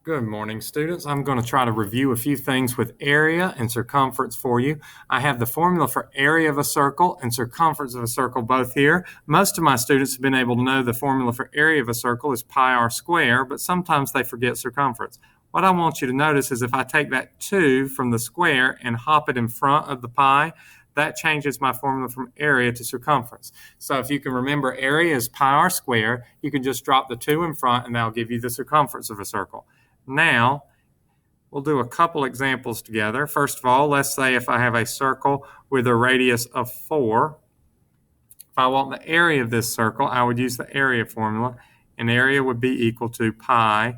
Good morning, students. I'm going to try to review a few things with area and circumference for you. I have the formula for area of a circle and circumference of a circle both here. Most of my students have been able to know the formula for area of a circle is pi r squared, but sometimes they forget circumference. What I want you to notice is if I take that 2 from the square and hop it in front of the pi, that changes my formula from area to circumference. So if you can remember area is pi r squared, you can just drop the 2 in front and that'll give you the circumference of a circle. Now, we'll do a couple examples together. First of all, let's say if I have a circle with a radius of 4. If I want the area of this circle, I would use the area formula, and area would be equal to pi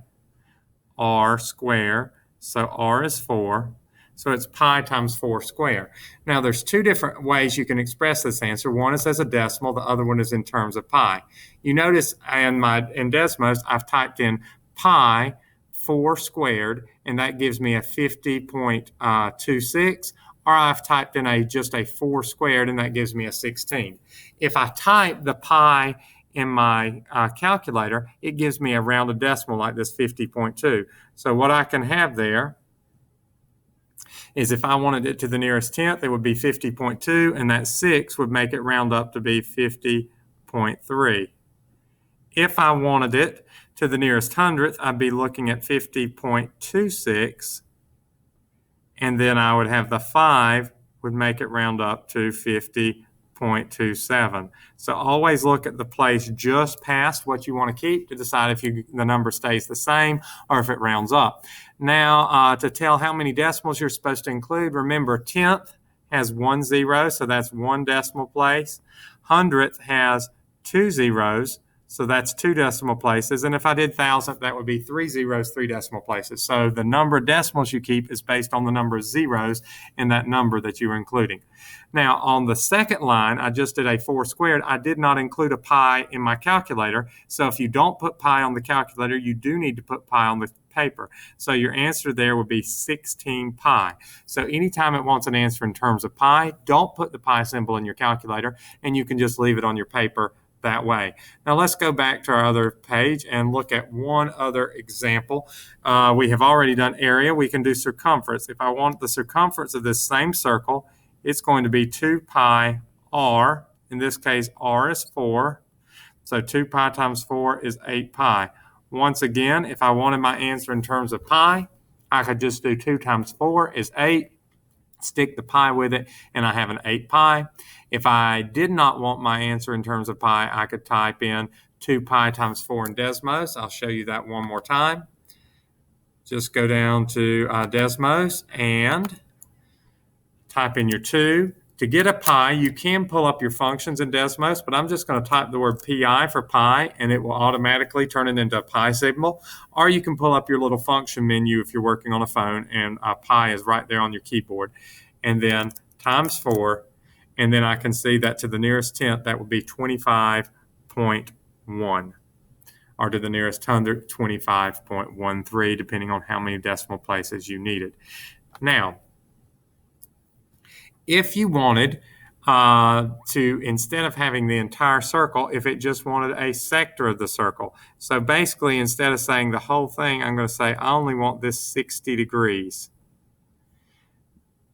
r squared. So r is 4. So it's pi times 4 squared. Now, there's two different ways you can express this answer. One is as a decimal. The other one is in terms of pi. You notice in Desmos, I've typed in pi 4 squared, and that gives me a 50.26, or I've typed in just a 4 squared, and that gives me a 16. If I type the pi in my calculator, it gives me a rounded decimal like this 50.2. So what I can have there is if I wanted it to the nearest tenth, it would be 50.2, and that 6 would make it round up to be 50.3. If I wanted it to the nearest hundredth, I'd be looking at 50.26, and then I would have the 5 would make it round up to 50.27. So always look at the place just past what you want to keep to decide if the number stays the same or if it rounds up. Now, to tell how many decimals you're supposed to include, remember tenth has 1 0, so that's 1 decimal place. Hundredth has 2 zeros, so that's 2 decimal places. And if I did thousandth, that would be 3 zeros, 3 decimal places. So the number of decimals you keep is based on the number of zeros in that number that you are including. Now, on the second line, I just did a 4 squared. I did not include a pi in my calculator. So if you don't put pi on the calculator, you do need to put pi on the paper. So your answer there would be 16 pi. So anytime it wants an answer in terms of pi, don't put the pi symbol in your calculator, and you can just leave it on your paper that way. Now let's go back to our other page and look at one other example. We have already done area. We can do circumference. If I want the circumference of this same circle, it's going to be 2 pi r. In this case, r is 4. So 2 pi times 4 is 8 pi. Once again, if I wanted my answer in terms of pi, I could just do 2 times 4 is 8. Stick the pi with it, and I have an 8 pi. If I did not want my answer in terms of pi, I could type in 2 pi times 4 in Desmos. I'll show you that one more time. Just go down to Desmos and type in your 2. To get a pi, you can pull up your functions in Desmos, but I'm just going to type the word pi for pi, and it will automatically turn it into a pi symbol. Or you can pull up your little function menu if you're working on a phone, and pi is right there on your keyboard. And then times 4, and then I can see that to the nearest tenth, that would be 25.1. Or to the nearest hundredth, 25.13, depending on how many decimal places you needed. Now, if you wanted to, instead of having the entire circle, if it just wanted a sector of the circle. So basically, instead of saying the whole thing, I'm going to say I only want this 60 degrees.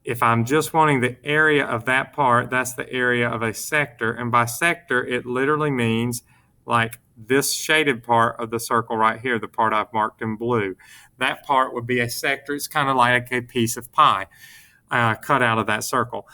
If I'm just wanting the area of that part, that's the area of a sector. And by sector, it literally means like this shaded part of the circle right here, the part I've marked in blue. That part would be a sector. It's kind of like a piece of pie cut out of that circle.